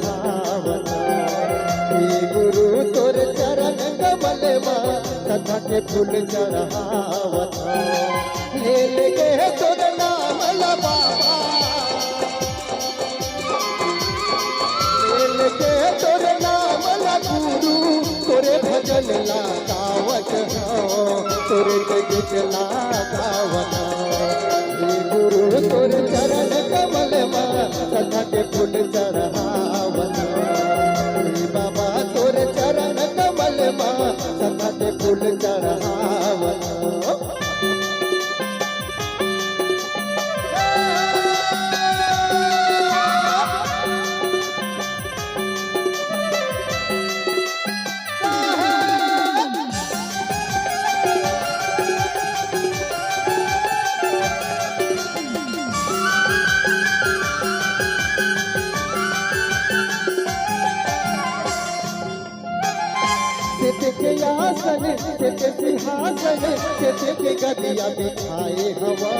चढ़ावत हे गुरु तोर चरण कमल माँ सदा के फूल चढ़ावत ले लेके तोर नाम ला बाबा ले लेके तोर नाम ला गुरु तोरे भजन ला गावत हो तोरे गीत ला गावत हे गुरु तोर चरण कमल माँ सदा के फूल चढ़ावत हे बाबा तोर चरण कमल माँ सदा के फूल चढ़ावत के आसन के सिंहासन के गदिया बिछाए हवा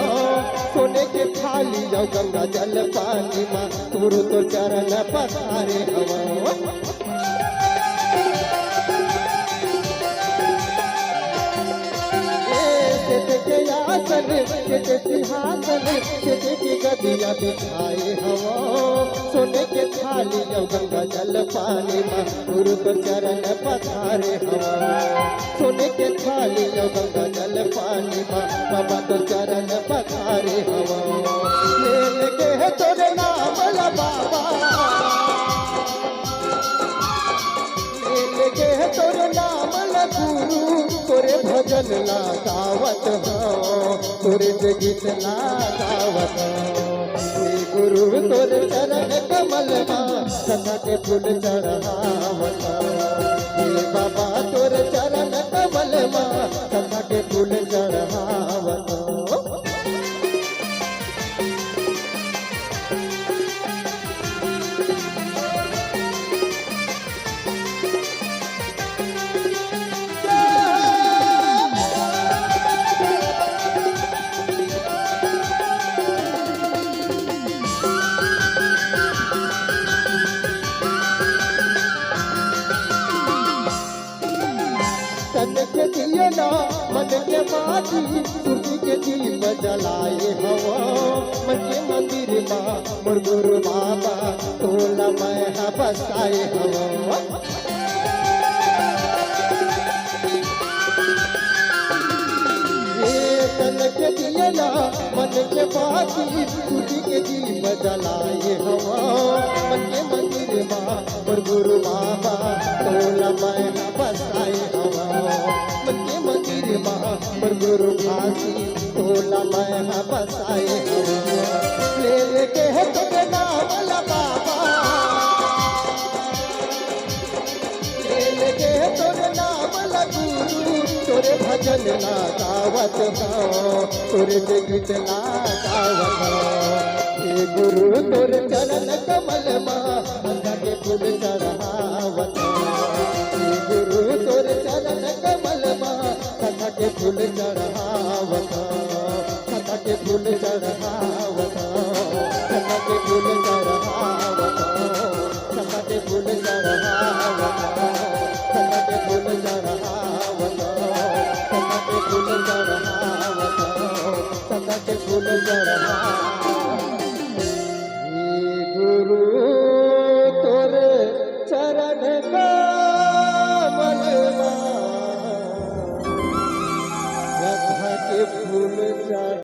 सोने के थाली जाओ गंगा जल पानी माँ तुरु तो चरण पधारे हवा के आसन के सिंहासन के गदिया बिछाए हवा सोने के थाली जाओ गंगा जल पानी माँ गुरु तो चरण पधारे हवा सोने के थाली जाओ गंगा जल पानी माँ बाबा तो चरण पधारे हवा ले लेके है तोरे नाम ला बाबा ले लेके है तोरे नाम ला गुरु तोरे भजन ला गावत हो तोरे गीत ला गावत हे गुरु तोरे चरण कमल माँ सदा के फूल चढ़ावत हे बाबा तोरे चरण कमल माँ सदा के फूल चढ़ावत तन के दिए ना मन के बाती सूर्य के दीप जलाए हवा मन के मंदिर माँ मोर गुरु बाबा तोला मैं बसाए हवा तन के दिए ना मन के बाती सूर्य के दीप जलाए हवा मन के मंदिर माँ मोर गुरु बाबा तोला मैं बसाए हवा मन के मंदिर माँ मोर गुरु भासी तोला मैं बसाए हवा ले लेके है तोरे नाम ला बाबा ले लेके है तोरे नाम ला गुरु तोरे भजन ला गावत हो तोरे गीत ला गावत हे गुरु तोरे चरण कमल माँ सदा के फूल चढ़ावत हे गुरु तोरे चरण कमल माँ सदा के फूल चढ़ावत सदा के फूल चढ़ावत सदा के फूल चढ़ावत सदा के फूल चढ़ावत सदा के फूल चढ़ावत सदा के फूल चढ़ावत सदा के फूल चढ़ावत